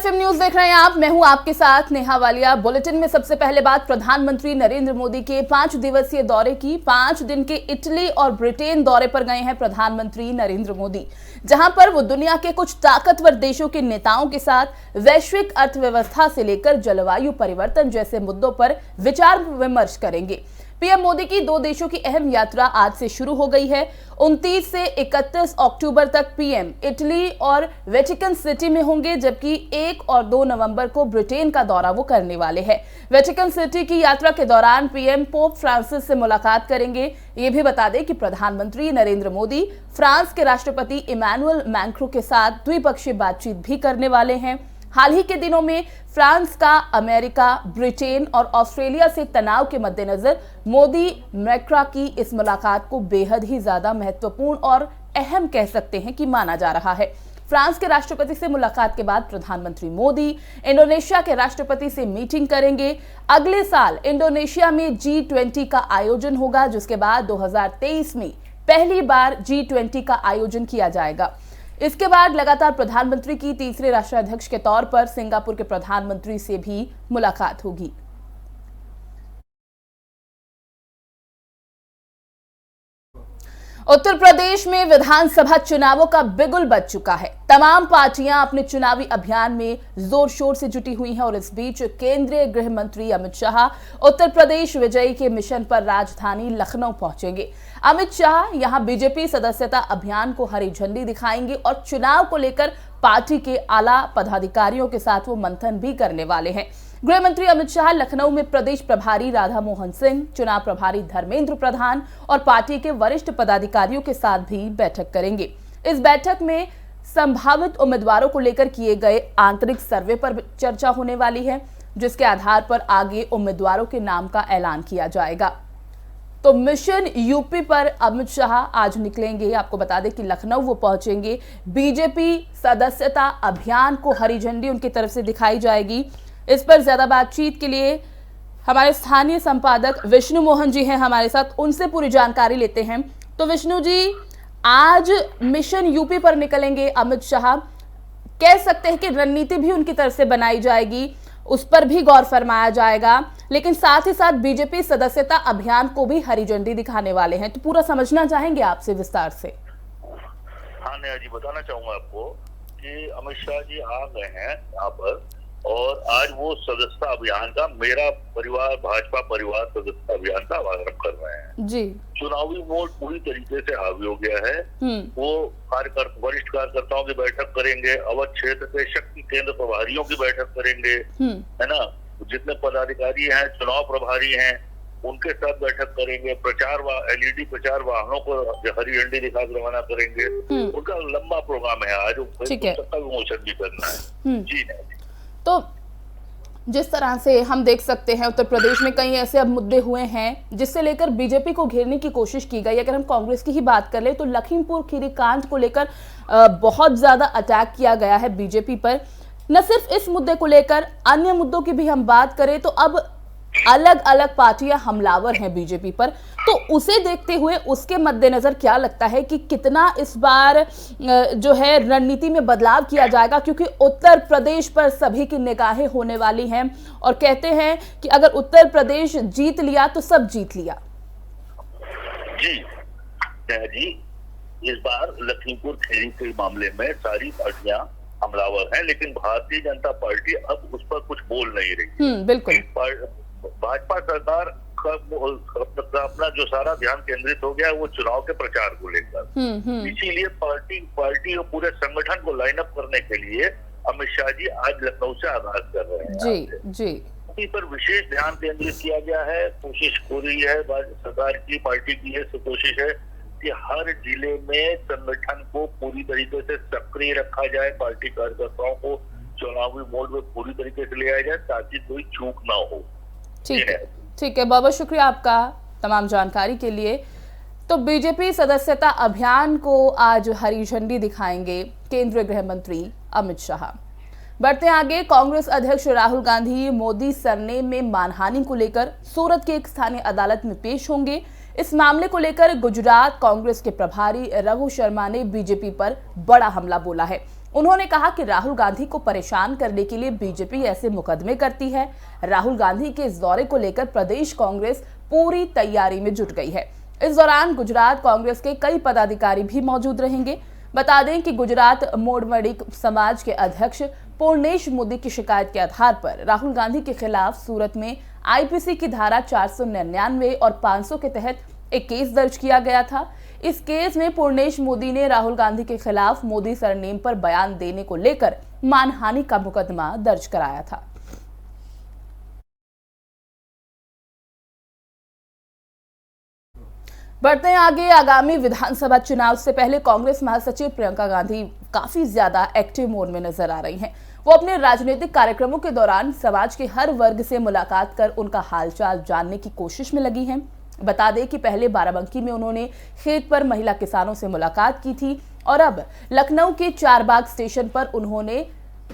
FM news देख रहे हैं आप। मैं हूं आपके साथ नेहा वालिया। बुलेटिन में सबसे पहले बात प्रधानमंत्री नरेंद्र मोदी के 5 दिवसीय दौरे की। 5 दिन के इटली और ब्रिटेन दौरे पर गए हैं प्रधानमंत्री नरेंद्र मोदी, जहां पर वो दुनिया के कुछ ताकतवर देशों के नेताओं के साथ वैश्विक अर्थव्यवस्था से लेकर जलवायु परिवर्तन जैसे मुद्दों पर विचार विमर्श करेंगे। पीएम मोदी की 2 देशों की अहम यात्रा आज से शुरू हो गई है। 29 से 31 अक्टूबर तक पीएम इटली और वेटिकन सिटी में होंगे, जबकि 1 और 2 नवंबर को ब्रिटेन का दौरा वो करने वाले हैं। वेटिकन सिटी की यात्रा के दौरान पीएम पोप फ्रांसिस से मुलाकात करेंगे। ये भी बता दें कि प्रधानमंत्री नरेंद्र मोदी फ्रांस के राष्ट्रपति इमैनुअल मैक्रों के साथ द्विपक्षीय बातचीत भी करने वाले हैं। हाल ही के दिनों में फ्रांस का अमेरिका, ब्रिटेन और ऑस्ट्रेलिया से तनाव के मद्देनजर मोदी मैक्रा की इस मुलाकात को बेहद ही ज्यादा महत्वपूर्ण और अहम कह सकते हैं कि माना जा रहा है। फ्रांस के राष्ट्रपति से मुलाकात के बाद प्रधानमंत्री मोदी इंडोनेशिया के राष्ट्रपति से मीटिंग करेंगे। अगले साल इंडोनेशिया में G20 का आयोजन होगा, जिसके बाद 2023 में पहली बार G20 का आयोजन किया जाएगा। इसके बाद लगातार प्रधानमंत्री की तीसरे राष्ट्राध्यक्ष के तौर पर सिंगापुर के प्रधानमंत्री से भी मुलाकात होगी। उत्तर प्रदेश में विधानसभा चुनावों का बिगुल बज चुका है। तमाम पार्टियां अपने चुनावी अभियान में जोर शोर से जुटी हुई हैं और इस बीच केंद्रीय गृह मंत्री अमित शाह उत्तर प्रदेश विजयी के मिशन पर राजधानी लखनऊ पहुंचेंगे। अमित शाह यहां बीजेपी सदस्यता अभियान को हरी झंडी दिखाएंगे और चुनाव को लेकर पार्टी के आला पदाधिकारियों के साथ वो मंथन भी करने वाले हैं। गृह मंत्री अमित शाह लखनऊ में प्रदेश प्रभारी राधा मोहन सिंह, चुनाव प्रभारी धर्मेंद्र प्रधान और पार्टी के वरिष्ठ पदाधिकारियों के साथ भी बैठक करेंगे। इस बैठक में संभावित उम्मीदवारों को लेकर किए गए आंतरिक सर्वे पर चर्चा होने वाली है, जिसके आधार पर आगे उम्मीदवारों के नाम का ऐलान किया जाएगा। तो मिशन यूपी पर अमित शाह आज निकलेंगे। आपको बता दें कि लखनऊ वो पहुंचेंगे। बीजेपी सदस्यता अभियान को हरी झंडी उनकी तरफ से दिखाई जाएगी। इस पर ज्यादा बातचीत के लिए हमारे स्थानीय संपादक विष्णु मोहन जी हैं हमारे साथ, उनसे पूरी जानकारी लेते हैं। तो विष्णु जी, आज मिशन यूपी पर निकलेंगे अमित शाह, कह सकते हैं कि रणनीति भी उनकी तरफ से बनाई जाएगी, उस पर भी गौर फरमाया जाएगा, लेकिन साथ ही साथ बीजेपी सदस्यता अभियान को भी हरी झंडी दिखाने वाले हैं। तो पूरा समझना चाहेंगे आपसे विस्तार से। हाँ नेहा जी, बताना चाहूंगा आपको कि अमित शाह जी आ गए हैं यहाँ पर और आज वो सदस्यता अभियान का, मेरा परिवार भाजपा परिवार सदस्यता अभियान का आरंभ कर रहे हैं जी। चुनावी मोड पूरी तरीके से हावी हो गया है। वो वरिष्ठ कार्यकर्ताओं की बैठक करेंगे, अवध क्षेत्र के शक्ति केंद्र प्रभारियों की बैठक करेंगे, है ना। जितने पदाधिकारी हैं, चुनाव प्रभारी हैं, उनके साथ बैठक करेंगे। LED प्रचार वाहनों को हरी झंडी दिखाकर रवाना करेंगे। उनका लंबा प्रोग्राम है। आज सत्ता विमोचन भी करना है जी। तो जिस तरह से हम देख सकते हैं उत्तर प्रदेश में कई ऐसे अब मुद्दे हुए हैं जिससे लेकर बीजेपी को घेरने की कोशिश की गई। अगर हम कांग्रेस की ही बात कर ले तो लखीमपुर खीरी कांड को लेकर बहुत ज्यादा अटैक किया गया है बीजेपी पर। न सिर्फ इस मुद्दे को लेकर, अन्य मुद्दों की भी हम बात करें तो अब अलग अलग पार्टियां हमलावर हैं बीजेपी पर। तो उसे देखते हुए उसके मद्देनजर क्या लगता है कि कितना इस बार जो है रणनीति में बदलाव किया जाएगा, क्योंकि उत्तर प्रदेश पर सभी की निगाहें होने वाली हैं और कहते हैं कि अगर उत्तर प्रदेश जीत लिया तो सब जीत लिया। जी, इस बार लखीमपुर खीरी के मामले में सारी पार्टियां हमलावर हैं, लेकिन भारतीय जनता पार्टी अब उस पर कुछ बोल नहीं रही। बिल्कुल। भाजपा सरकार का अपना जो सारा ध्यान केंद्रित हो गया वो चुनाव के प्रचार को लेकर। इसीलिए पार्टी और पूरे संगठन को लाइन अप करने के लिए अमित शाह जी आज लखनऊ से आगाज कर रहे हैं। जी। इस पर विशेष ध्यान केंद्रित किया गया है। कोशिश हो रही है सरकार की, पार्टी की ये कोशिश है कि हर जिले में संगठन को पूरी तरीके से सक्रिय रखा जाए, पार्टी कार्यकर्ताओं को चुनावी मोड में पूरी तरीके से ले आया जाए ताकि कोई चूक ना हो। ठीक है, बहुत बहुत शुक्रिया आपका तमाम जानकारी के लिए। तो बीजेपी सदस्यता अभियान को आज हरी झंडी दिखाएंगे केंद्रीय गृह मंत्री अमित शाह। बढ़ते आगे, कांग्रेस अध्यक्ष राहुल गांधी मोदी सरनेम में मानहानि को लेकर सूरत की एक स्थानीय अदालत में पेश होंगे। इस मामले को लेकर गुजरात कांग्रेस के प्रभारी रघु शर्मा ने बीजेपी पर बड़ा हमला बोला है। उन्होंने कहा कि राहुल गांधी को परेशान करने के लिए बीजेपी ऐसे मुकदमे करती है। राहुल गांधी के इस दौरे को लेकर प्रदेश कांग्रेस पूरी तैयारी में जुट गई है। इस दौरान गुजरात कांग्रेस के कई पदाधिकारी भी मौजूद रहेंगे। बता दें कि गुजरात मोड़वड़ी समाज के अध्यक्ष पूर्णेश मोदी की शिकायत के आधार पर राहुल गांधी के खिलाफ सूरत में आईपीसी की धारा 499 और 500 के तहत एक केस दर्ज किया गया था। इस केस में पूर्णेश मोदी ने राहुल गांधी के खिलाफ मोदी सरनेम पर बयान देने को लेकर मानहानि का मुकदमा दर्ज कराया था। बढ़ते हैं आगे। आगामी विधानसभा चुनाव से पहले कांग्रेस महासचिव प्रियंका गांधी काफी ज्यादा एक्टिव मोड में नजर आ रही हैं। वो अपने राजनीतिक कार्यक्रमों के दौरान समाज के हर वर्ग से मुलाकात कर उनका हालचाल जानने की कोशिश में लगी हैं। बता दें कि पहले बाराबंकी में उन्होंने खेत पर महिला किसानों से मुलाकात की थी और अब लखनऊ के चारबाग स्टेशन पर उन्होंने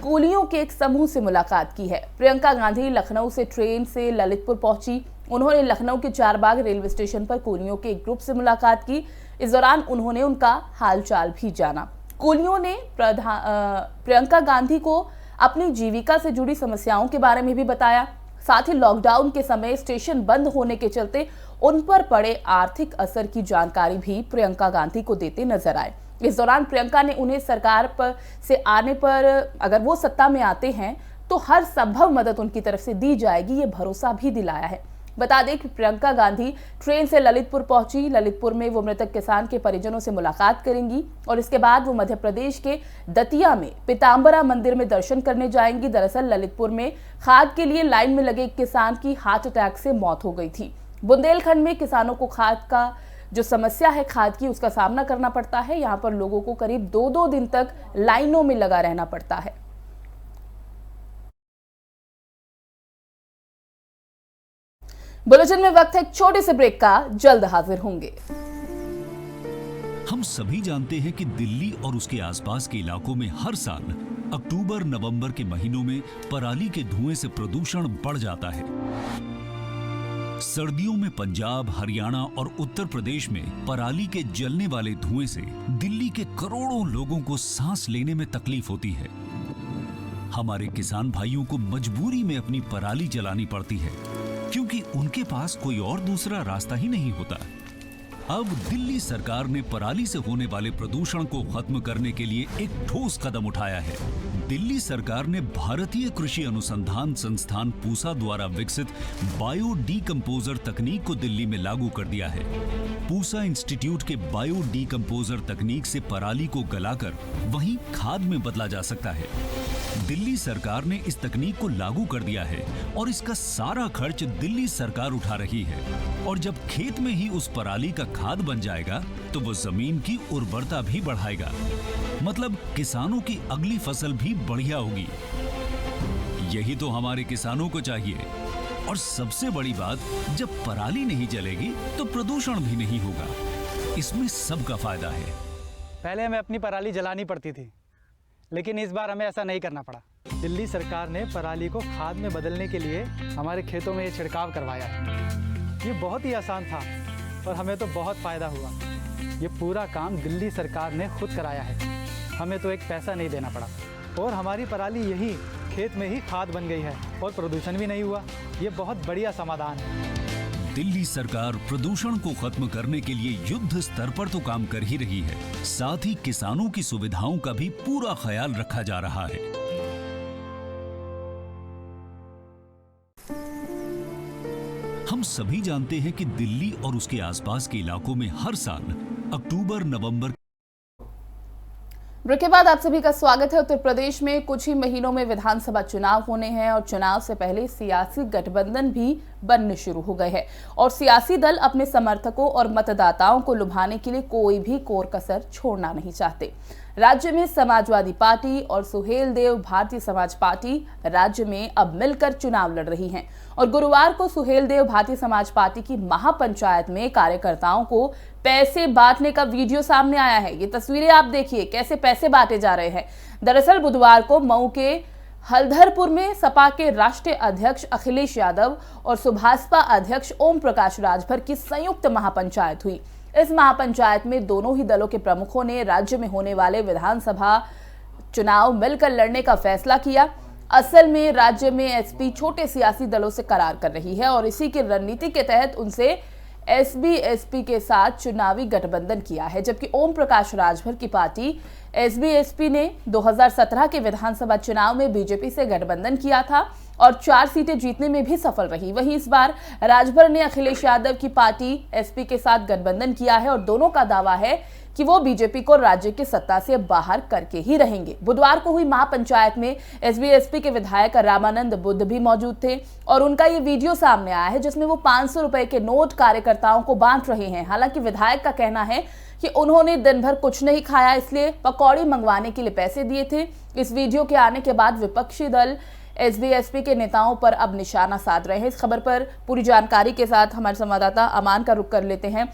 कूलियों के एक समूह से मुलाकात की है। प्रियंका गांधी लखनऊ से ट्रेन से ललितपुर पहुंची। उन्होंने लखनऊ के चारबाग रेलवे स्टेशन पर कूलियों के एक ग्रुप से मुलाकात की। इस दौरान उन्होंने उनका हालचाल भी जाना। कूलियों ने प्रियंका गांधी को अपनी जीविका से जुड़ी समस्याओं के बारे में भी बताया। साथ ही लॉकडाउन के समय स्टेशन बंद होने के चलते उन पर पड़े आर्थिक असर की जानकारी भी प्रियंका गांधी को देते नजर आए। इस दौरान प्रियंका ने उन्हें सरकार पर से आने पर अगर वो सत्ता में आते हैं तो हर संभव मदद उनकी तरफ से दी जाएगी, ये भरोसा भी दिलाया है। बता दें कि प्रियंका गांधी ट्रेन से ललितपुर पहुंची। ललितपुर में वो मृतक किसान के परिजनों से मुलाकात करेंगी और इसके बाद वो मध्य प्रदेश के दतिया में पीताम्बरा मंदिर में दर्शन करने जाएंगी। दरअसल ललितपुर में खाद के लिए लाइन में लगे एक किसान की हार्ट अटैक से मौत हो गई थी। बुंदेलखंड में किसानों को खाद का जो समस्या है खाद की, उसका सामना करना पड़ता है। यहाँ पर लोगों को करीब 2-2 दिन तक लाइनों में लगा रहना पड़ता है। बुलेटिन में वक्त है एक छोटे से ब्रेक का, जल्द हाजिर होंगे। हम सभी जानते हैं कि दिल्ली और उसके आसपास के इलाकों में हर साल अक्टूबर नवंबर के महीनों में पराली के धुएं से प्रदूषण बढ़ जाता है। सर्दियों में पंजाब, हरियाणा और उत्तर प्रदेश में पराली के जलने वाले धुएं से दिल्ली के करोड़ों लोगों को सांस लेने में तकलीफ होती है। हमारे किसान भाइयों को मजबूरी में अपनी पराली जलानी पड़ती है क्योंकि उनके पास कोई और दूसरा रास्ता ही नहीं होता। अब दिल्ली सरकार ने पराली से होने वाले प्रदूषण को खत्म करने के लिए एक ठोस कदम उठाया है। दिल्ली सरकार ने भारतीय कृषि अनुसंधान संस्थान पूसा द्वारा विकसित बायो डीकंपोजर तकनीक को दिल्ली में लागू कर दिया है। पूसा इंस्टीट्यूट के बायो डीकंपोजर तकनीक से पराली को गलाकर वहीं खाद में बदला जा सकता है। दिल्ली सरकार ने इस तकनीक को लागू कर दिया है और इसका सारा खर्च दिल्ली सरकार उठा रही है। और जब खेत में ही उस पराली का खाद बन जाएगा तो वो जमीन की उर्वरता भी बढ़ाएगा, मतलब किसानों की अगली फसल भी बढ़िया होगी। यही तो हमारे किसानों को चाहिए। और सबसे बड़ी बात, जब पराली नहीं जलेगी तो प्रदूषण भी नहीं होगा। इसमें सबका फायदा है। पहले हमें अपनी पराली जलानी पड़ती थी, लेकिन इस बार हमें ऐसा नहीं करना पड़ा। दिल्ली सरकार ने पराली को खाद में बदलने के लिए हमारे खेतों में ये छिड़काव करवाया है। ये बहुत ही आसान था और हमें तो बहुत फ़ायदा हुआ। ये पूरा काम दिल्ली सरकार ने खुद कराया है। हमें तो एक पैसा नहीं देना पड़ा और हमारी पराली यही खेत में ही खाद बन गई है और प्रदूषण भी नहीं हुआ। ये बहुत बढ़िया समाधान है। दिल्ली सरकार प्रदूषण को खत्म करने के लिए युद्ध स्तर पर तो काम कर ही रही है, साथ ही किसानों की सुविधाओं का भी पूरा ख्याल रखा जा रहा है। हम सभी जानते हैं कि दिल्ली और उसके आसपास के इलाकों में हर साल अक्टूबर नवंबर। ब्रेक के बाद आप सभी का स्वागत है। उत्तर प्रदेश में कुछ ही महीनों में विधानसभा चुनाव होने हैं और चुनाव से पहले सियासी गठबंधन भी बनने शुरू हो गए हैं और सियासी दल अपने समर्थकों और मतदाताओं को लुभाने के लिए कोई भी कोर कसर छोड़ना नहीं चाहते। राज्य में समाजवादी पार्टी और सुहेलदेव भारतीय समाज पार्टी राज्य में अब मिलकर चुनाव लड़ रही हैं और गुरुवार को सुहेलदेव भारतीय समाज पार्टी की महापंचायत में कार्यकर्ताओं को पैसे बांटने का वीडियो सामने आया है। ये तस्वीरें आप देखिए कैसे पैसे बांटे जा रहे हैं। दरअसल बुधवार को मऊ के हल्धरपुर में सपा के राष्ट्रीय अध्यक्ष अखिलेश यादव और सुभाषपा अध्यक्ष ओम प्रकाश राजभर की संयुक्त महापंचायत हुई। इस महापंचायत में दोनों ही दलों के प्रमुखों ने राज्य में होने वाले विधानसभा चुनाव मिलकर लड़ने का फैसला किया। असल में राज्य में एसपी छोटे सियासी दलों से करार कर रही है और इसी की रणनीति के तहत उनसे एसबी-एसपी के साथ चुनावी गठबंधन किया है, जबकि ओम प्रकाश राजभर की पार्टी एसबी-एसपी ने 2017 के विधानसभा चुनाव में बीजेपी से गठबंधन किया था और 4 सीटें जीतने में भी सफल रही। वहीं इस बार राजभर ने अखिलेश यादव की पार्टी एसपी के साथ गठबंधन किया है और दोनों का दावा है कि वो बीजेपी को राज्य की सत्ता से बाहर करके ही रहेंगे। बुधवार को हुई महापंचायत में एसबी-एसपी के विधायक रामानंद बुद्ध भी मौजूद थे और उनका ये वीडियो सामने आया है जिसमें वो 500 रुपए के नोट कार्यकर्ताओं को बांट रहे हैं। हालांकि विधायक का कहना है कि उन्होंने दिन भर कुछ नहीं खाया, इसलिए पकौड़ी मंगवाने के लिए पैसे दिए थे। इस वीडियो के आने के बाद विपक्षी दल एसबी-एसपी के नेताओं पर अब निशाना साध रहे हैं। इस खबर पर पूरी जानकारी के साथ हमारे संवाददाता अमान का रुख कर लेते हैं।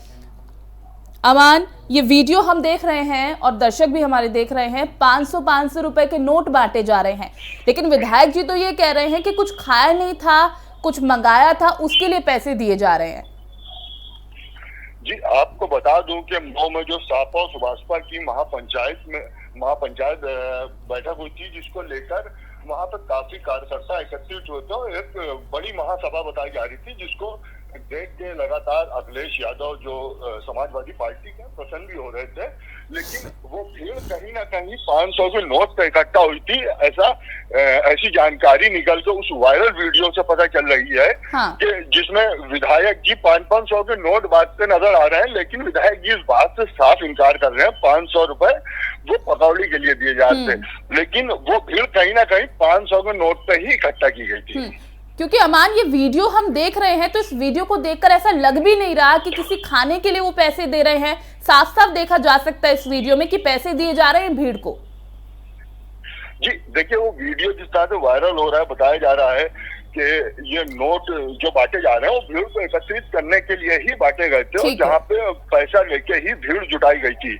अमान, ये वीडियो हम देख रहे हैं और दर्शक भी हमारे देख रहे हैं, 500 रुपए के नोट बांटे जा रहे हैं, लेकिन विधायक जी तो ये कह रहे हैं कि कुछ खाया नहीं था, कुछ मंगाया था, उसके लिए पैसे दिए जा रहे हैं। जी, आपको बता दूं कि मऊ में जो सापा और सुभाषपा की महापंचायत बैठक हुई थी, जिसको लेकर वहां पर काफी कार्यकर्ता एकत्रित हुए थे और एक बड़ी महासभा बताई जा रही थी, जिसको देख के लगातार अखिलेश यादव जो समाजवादी पार्टी के प्रसन्न भी हो रहे थे, लेकिन वो भीड़ कहीं ना कहीं 500 के नोट पे इकट्ठा हुई थी। ऐसी जानकारी निकल के उस वायरल वीडियो से पता चल रही है कि जिसमें विधायक जी 500 के नोट बांटते नजर आ रहे हैं, लेकिन विधायक जी इस बात से साफ इनकार कर रहे हैं 500 रुपए वो पकौड़ी के लिए दिए जाते, लेकिन वो भीड़ कहीं ना कहीं 500 के नोट पे ही इकट्ठा की गई थी। क्योंकि अमान, ये वीडियो हम देख रहे हैं तो इस वीडियो को देखकर ऐसा लग भी नहीं रहा कि किसी खाने के लिए वो पैसे दे रहे हैं। साफ साफ देखा जा सकता है इस वीडियो में कि पैसे दिए जा रहे हैं भीड़ को। जी देखिए, वो वीडियो जिस तरह से वायरल हो रहा है, बताया जा रहा है कि ये नोट जो बांटे जा रहे हैं वो भीड़ को एकत्रित करने के लिए ही बांटे गए थे और जहाँ पे पैसा लेके ही भीड़ जुटाई गई थी।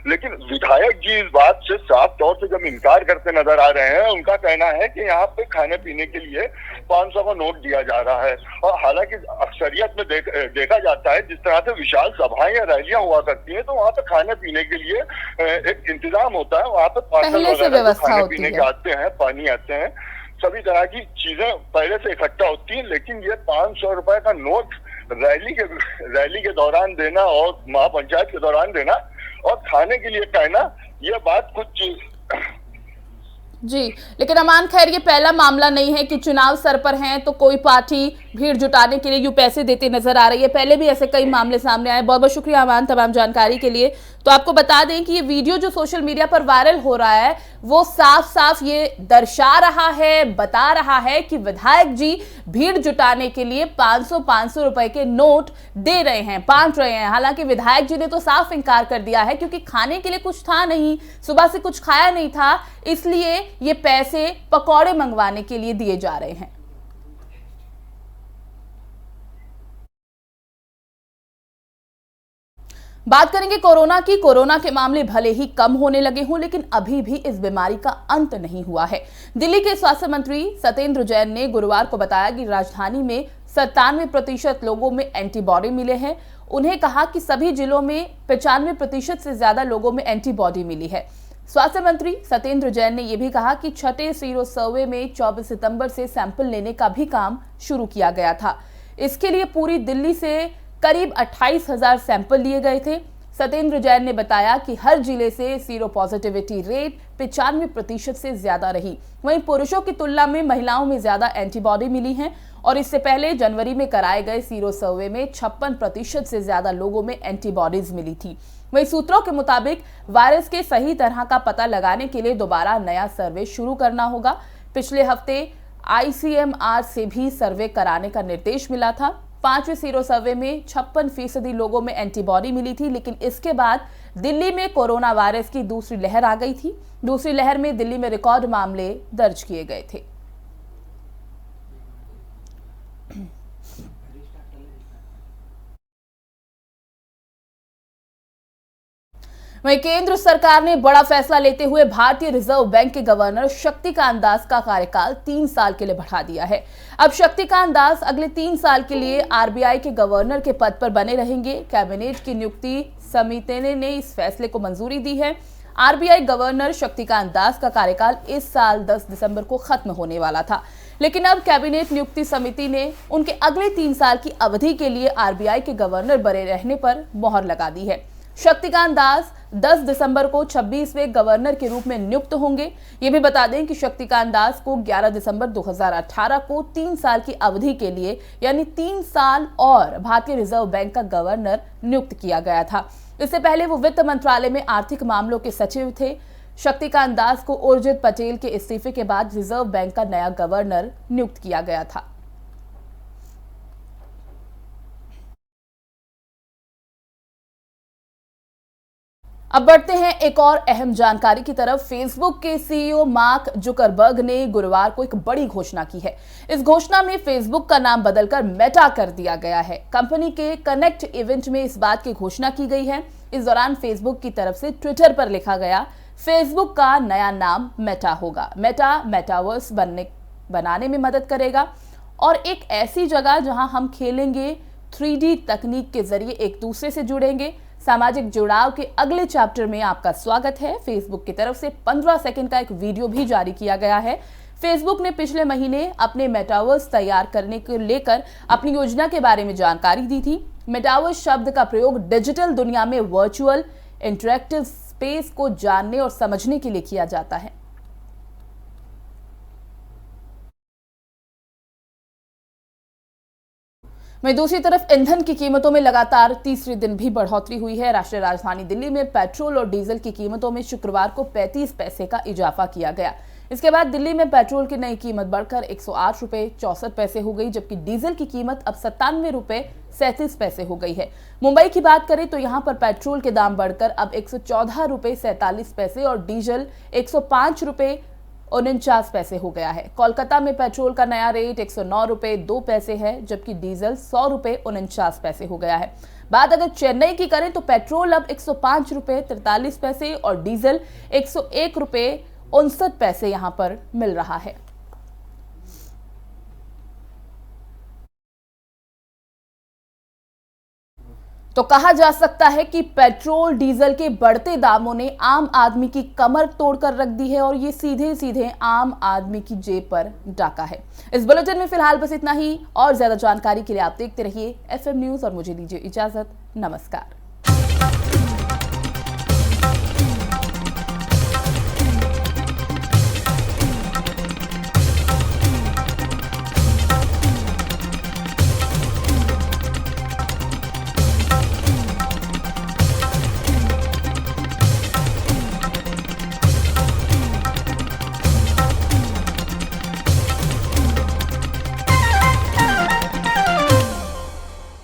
लेकिन विधायक जी इस बात से साफ तौर से जब इनकार करते नजर आ रहे हैं, उनका कहना है कि यहाँ पे खाने पीने के लिए 500 का नोट दिया जा रहा है। और हालांकि अक्सरियत में देखा जाता है, जिस तरह से विशाल सभाएं या रैलियां हुआ करती हैं, तो वहाँ पे खाने पीने के लिए एक इंतजाम होता है। वहाँ पे पार्सल वगैरह खाने पीने के आते हैं, पानी आते हैं, सभी तरह की चीजें पहले से इकट्ठा होती हैं। लेकिन ये 500 रुपए का नोट रैली के दौरान देना और महापंचायत के दौरान देना और खाने के लिए कहना, ये बात कुछ जी। लेकिन अमान, खैर ये पहला मामला नहीं है कि चुनाव सर पर हैं तो कोई पार्टी भीड़ जुटाने के लिए यूं पैसे देते नजर आ रही है। पहले भी ऐसे कई मामले सामने आए। बहुत बहुत शुक्रिया अमान तमाम जानकारी के लिए। तो आपको बता दें कि ये वीडियो जो सोशल मीडिया पर वायरल हो रहा है वो साफ साफ ये दर्शा रहा है, बता रहा है कि विधायक जी भीड़ जुटाने के लिए 500 रुपए के नोट दे रहे हैं, बांट रहे हैं। हालांकि विधायक जी ने तो साफ इंकार कर दिया है, क्योंकि खाने के लिए कुछ था नहीं, सुबह से कुछ खाया नहीं था, इसलिए ये पैसे पकौड़े मंगवाने के लिए दिए जा रहे हैं। बात करेंगे कोरोना की। कोरोना के मामले भले ही कम होने लगे हों, लेकिन अभी भी इस बीमारी का अंत नहीं हुआ है। दिल्ली के स्वास्थ्य मंत्री सत्येंद्र जैन ने गुरुवार को बताया कि राजधानी में 97% लोगों में एंटीबॉडी मिले हैं। उन्हें कहा कि सभी जिलों में 95% से ज्यादा लोगों में एंटीबॉडी मिली है। स्वास्थ्य मंत्री सत्येंद्र जैन ने यह भी कहा कि छठे सीरो सर्वे में 24 सितंबर से सैंपल लेने का भी काम शुरू किया गया था। इसके लिए पूरी दिल्ली से करीब 28,000 सैंपल लिए गए थे। सत्येंद्र जैन ने बताया कि हर जिले से सीरो पॉजिटिविटी रेट 95% से ज्यादा रही। वहीं पुरुषों की तुलना में महिलाओं में ज्यादा एंटीबॉडी मिली हैं और इससे पहले जनवरी में कराए गए सीरो सर्वे में 56% से ज्यादा लोगों में एंटीबॉडीज मिली थी। वहीं सूत्रों के मुताबिक वायरस के सही तरह का पता लगाने के लिए दोबारा नया सर्वे शुरू करना होगा। पिछले हफ्ते ICMR से भी सर्वे कराने का निर्देश मिला था। 5वें सीरो सर्वे में 56% लोगों में एंटीबॉडी मिली थी, लेकिन इसके बाद दिल्ली में कोरोना वायरस की दूसरी लहर आ गई थी। दूसरी लहर में दिल्ली में रिकॉर्ड मामले दर्ज किए गए थे। वहीं केंद्र सरकार ने बड़ा फैसला लेते हुए भारतीय रिजर्व बैंक के गवर्नर शक्तिकांत दास का कार्यकाल 3 साल के लिए बढ़ा दिया है। अब शक्तिकांत दास अगले 3 साल के लिए RBI के गवर्नर के पद पर बने रहेंगे। कैबिनेट की नियुक्ति समिति ने इस फैसले को मंजूरी दी है। आरबीआई गवर्नर शक्तिकांत दास का कार्यकाल इस साल 10 दिसंबर को खत्म होने वाला था, लेकिन अब कैबिनेट नियुक्ति समिति ने उनके अगले 3 साल की अवधि के लिए आरबीआई के गवर्नर बने रहने पर मोहर लगा दी है। शक्तिकांत दास 10 दिसंबर को 26वें गवर्नर के रूप में नियुक्त होंगे। ये भी बता दें कि शक्तिकांत दास को 11 दिसंबर 2018 को 3 साल की अवधि के लिए यानी 3 साल और भारतीय रिजर्व बैंक का गवर्नर नियुक्त किया गया था। इससे पहले वो वित्त मंत्रालय में आर्थिक मामलों के सचिव थे। शक्तिकांत दास को उर्जित पटेल के इस्तीफे के बाद रिजर्व बैंक का नया गवर्नर नियुक्त किया गया था। अब बढ़ते हैं एक और अहम जानकारी की तरफ। फेसबुक के सीईओ मार्क जुकरबर्ग ने गुरुवार को एक बड़ी घोषणा की है। इस घोषणा में फेसबुक का नाम बदलकर मेटा कर दिया गया है। कंपनी के कनेक्ट इवेंट में इस बात की घोषणा की गई है। इस दौरान फेसबुक की तरफ से ट्विटर पर लिखा गया, फेसबुक का नया नाम मेटा होगा। मेटा मेटावर्स बनाने में मदद करेगा और एक ऐसी जगह जहां हम खेलेंगे, 3D तकनीक के जरिए एक दूसरे से जुड़ेंगे। सामाजिक जुड़ाव के अगले चैप्टर में आपका स्वागत है। फेसबुक की तरफ से 15 सेकंड का एक वीडियो भी जारी किया गया है। फेसबुक ने पिछले महीने अपने मेटावर्स तैयार करने को लेकर अपनी योजना के बारे में जानकारी दी थी। मेटावर्स शब्द का प्रयोग डिजिटल दुनिया में वर्चुअल इंटरैक्टिव स्पेस को जानने और समझने के लिए किया जाता है। वहीं दूसरी तरफ ईंधन की कीमतों में लगातार तीसरे दिन भी बढ़ोतरी हुई है। राष्ट्रीय राजधानी दिल्ली में पेट्रोल और डीजल की कीमतों में शुक्रवार को 35 पैसे का इजाफा किया गया। इसके बाद दिल्ली में पेट्रोल की नई कीमत बढ़कर 108 रुपए 64 पैसे हो गई, जबकि डीजल की कीमत अब 97 रुपए 37 पैसे हो गई है। मुंबई की बात करें तो यहां पर पेट्रोल के दाम बढ़कर अब 114 रुपए 47 पैसे और डीजल 105 रुपए 49 पैसे हो गया है। कोलकाता में पेट्रोल का नया रेट 109 रुपए 2 पैसे है, जबकि डीजल 100 रुपए 49 पैसे हो गया है। बात अगर चेन्नई की करें तो पेट्रोल अब 105 रुपए 43 पैसे और डीजल 101 रुपए 59 पैसे यहां पर मिल रहा है। तो कहा जा सकता है कि पेट्रोल डीजल के बढ़ते दामों ने आम आदमी की कमर तोड़कर रख दी है और ये सीधे सीधे आम आदमी की जेब पर डाका है। इस बुलेटिन में फिलहाल बस इतना ही। और ज्यादा जानकारी के लिए आप देखते रहिए FM न्यूज और मुझे दीजिए इजाजत। नमस्कार।